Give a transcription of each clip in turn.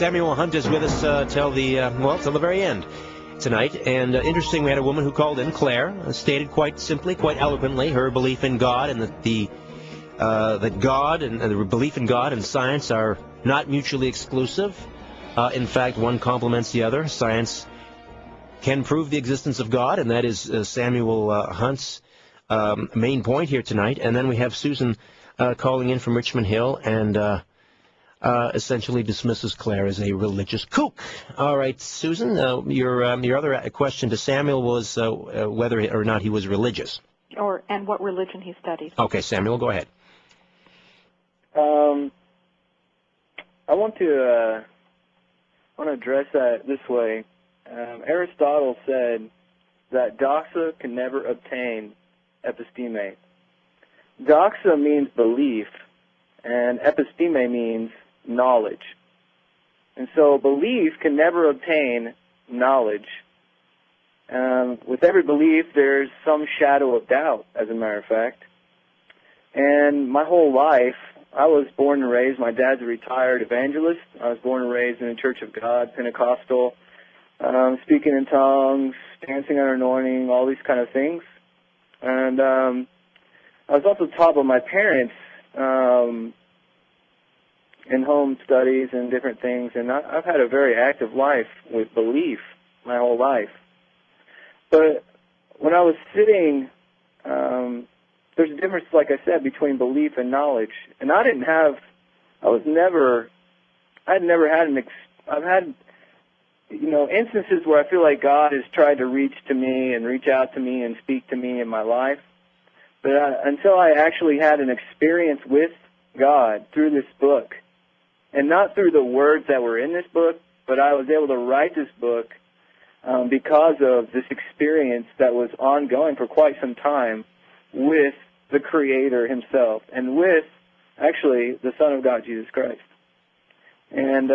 Samuel Hunt is with us till the very end tonight. And interesting, we had a woman who called in, Claire, stated quite simply, quite eloquently, her belief in God, and that God and the belief in God and science are not mutually exclusive. In fact, one complements the other. Science can prove the existence of God, and that is Samuel Hunt's main point here tonight. And then we have Susan calling in from Richmond Hill and essentially dismisses Claire as a religious kook. All right, Susan, your other question to Samuel was whether or not he was religious. And what religion he studied. Okay, Samuel, go ahead. I want to address that this way. Aristotle said that doxa can never obtain episteme. Doxa means belief, and episteme means knowledge. And so belief can never obtain knowledge. With every belief, there's some shadow of doubt, as a matter of fact. And my whole life, I was born and raised, my dad's a retired evangelist. I was born and raised in the Church of God, Pentecostal, speaking in tongues, dancing under anointing, all these kind of things. And I was also taught by my parents in home studies and different things, and I've had a very active life with belief my whole life. But when I was sitting, there's a difference, like I said, between belief and knowledge. And I've never had I've had, instances where I feel like God has tried to reach out to me and speak to me in my life. But until I actually had an experience with God through this book, and not through the words that were in this book, but I was able to write this book because of this experience that was ongoing for quite some time with the Creator himself and with, actually, the Son of God, Jesus Christ. And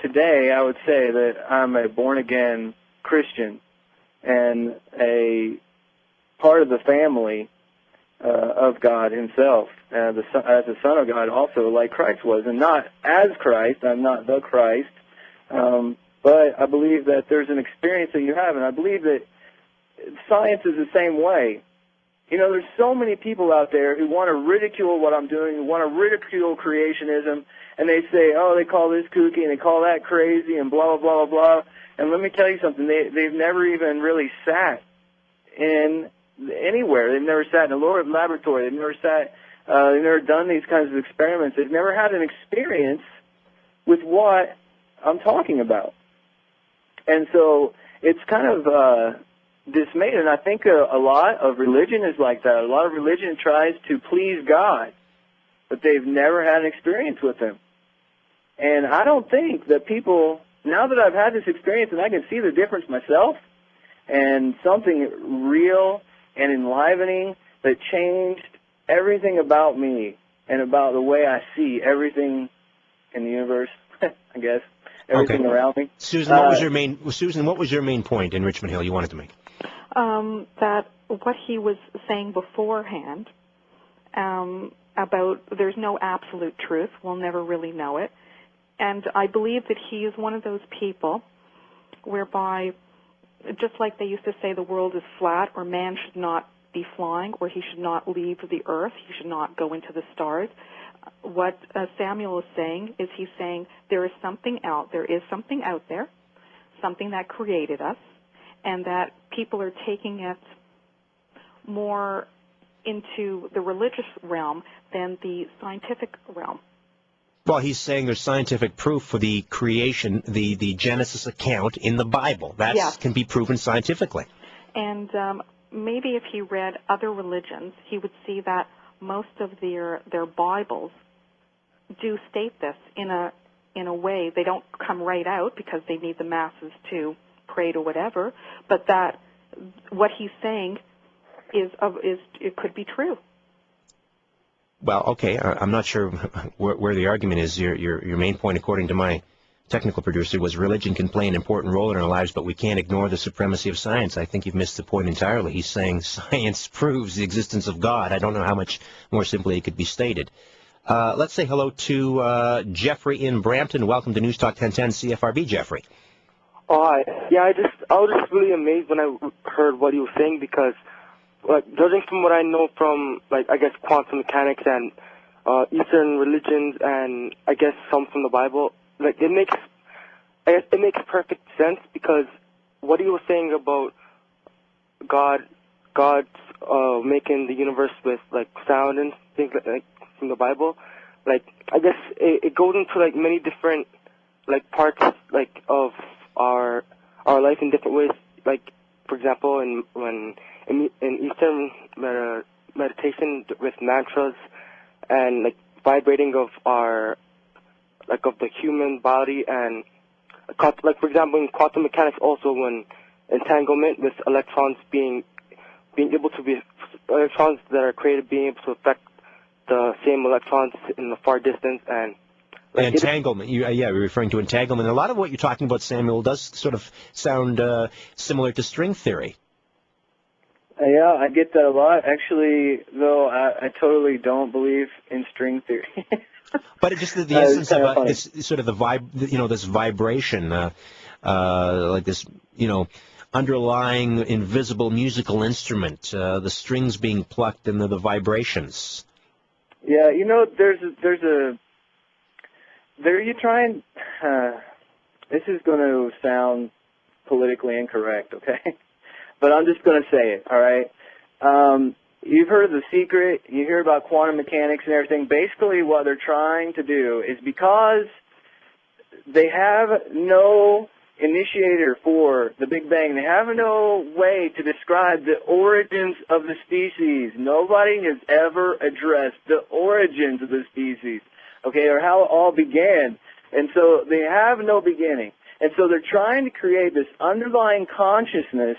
today I would say that I'm a born-again Christian and a part of the family of God himself, as a Son of God also, like Christ was. And not as Christ, I'm not the Christ, but I believe that there's an experience that you have, and I believe that science is the same way. There's so many people out there who want to ridicule what I'm doing, who want to ridicule creationism, and they say, oh, they call this kooky, and they call that crazy, and blah, blah, blah, blah. And let me tell you something, they've never even really sat in anywhere. They've never sat in a laboratory. They've never done these kinds of experiments. They've never had an experience with what I'm talking about. And so it's kind of dismayed, and I think a lot of religion is like that. A lot of religion tries to please God, but they've never had an experience with Him. And I don't think that people, now that I've had this experience and I can see the difference myself, and something real and enlivening that changed everything about me and about the way I see everything in the universe, I guess, everything around me. Susan, what was your main point in Richmond Hill you wanted to make? That what he was saying beforehand about there's no absolute truth, we'll never really know it, and I believe that he is one of those people whereby, just like they used to say the world is flat, or man should not be flying, or he should not leave the earth, he should not go into the stars. What Samuel is saying is he's saying there is something out there, something that created us, and that people are taking it more into the religious realm than the scientific realm. Well, he's saying there's scientific proof for the creation, the Genesis account in the Bible. That can be proven scientifically. And maybe if he read other religions, he would see that most of their Bibles do state this in a way. They don't come right out because they need the masses to pray to whatever, but that what he's saying is it could be true. Well, okay, I'm not sure where the argument is. Your main point, according to my technical producer, was religion can play an important role in our lives, but we can't ignore the supremacy of science. I think you've missed the point entirely. He's saying science proves the existence of God. I don't know how much more simply it could be stated. Let's say hello to Jeffrey in Brampton. Welcome to News Talk 1010 CFRB, Jeffrey. Oh, hi. Yeah, I was just really amazed when I heard what he was saying because, like, judging from what I know from, like, I guess quantum mechanics and Eastern religions and I guess some from the Bible, like, it makes perfect sense because what he was saying about God's making the universe with, like, sound and things like from the Bible, like, I guess it goes into, like, many different, like, parts, like, of our life in different ways. Like, for example, in Eastern meditation with mantras and, like, vibrating of of the human body, and like, for example, in quantum mechanics also, when entanglement with electrons being able to be electrons that are created being able to affect the same electrons in the far distance, and like entanglement. You're referring to entanglement. A lot of what you're talking about, Samuel, does sort of sound similar to string theory. Yeah, I get that a lot. Actually, though, I totally don't believe in string theory. But it's just the essence of this sort of this vibration, like this, underlying invisible musical instrument, the strings being plucked and the vibrations. Yeah, you try and, this is going to sound politically incorrect, okay? But I'm just going to say it, all right? You've heard of The Secret, you hear about quantum mechanics and everything. Basically what they're trying to do is, because they have no initiator for the Big Bang, they have no way to describe the origins of the species. Nobody has ever addressed the origins of the species, okay, or how it all began. And so they have no beginning. And so they're trying to create this underlying consciousness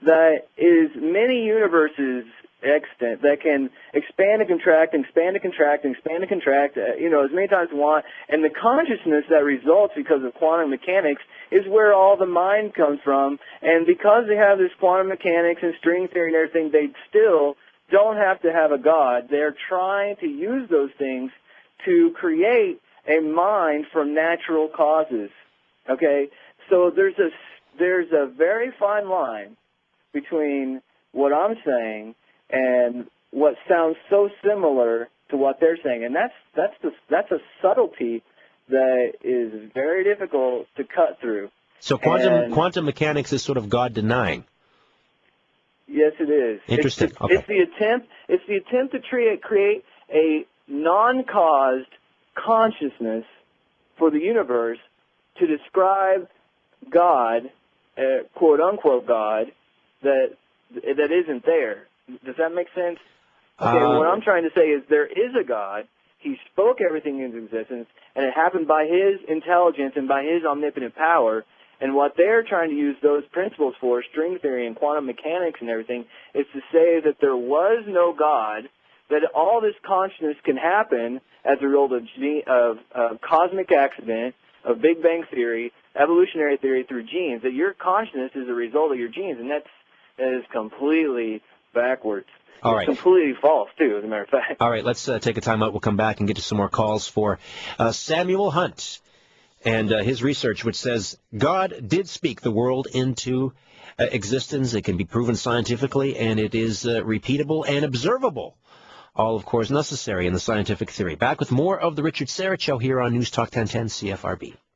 that is many universes extent, that can expand and contract, expand and contract, expand and contract, as many times as you want. And the consciousness that results because of quantum mechanics is where all the mind comes from. And because they have this quantum mechanics and string theory and everything, they still don't have to have a God. They're trying to use those things to create a mind from natural causes. Okay? So there's a very fine line between what I'm saying and what sounds so similar to what they're saying, and that's a subtlety that is very difficult to cut through. So quantum mechanics is sort of God denying. Yes, it is. Interesting. It's the attempt to create a non-caused consciousness for the universe to describe God, quote unquote God, that isn't there. Does that make sense? Okay, what I'm trying to say is there is a God. He spoke everything into existence, and it happened by His intelligence and by His omnipotent power. And what they're trying to use those principles for, string theory and quantum mechanics and everything, is to say that there was no God, that all this consciousness can happen as a result of cosmic accident, of Big Bang theory, evolutionary theory through genes, that your consciousness is a result of your genes, and that is completely backwards. All It's right. completely false, too, as a matter of fact. All right, let's take a time out. We'll come back and get to some more calls for Samuel Hunt and his research, which says God did speak the world into existence. It can be proven scientifically, and it is repeatable and observable. All, of course, necessary in the scientific theory. Back with more of the Richard Syrett Show here on News Talk 1010 CFRB.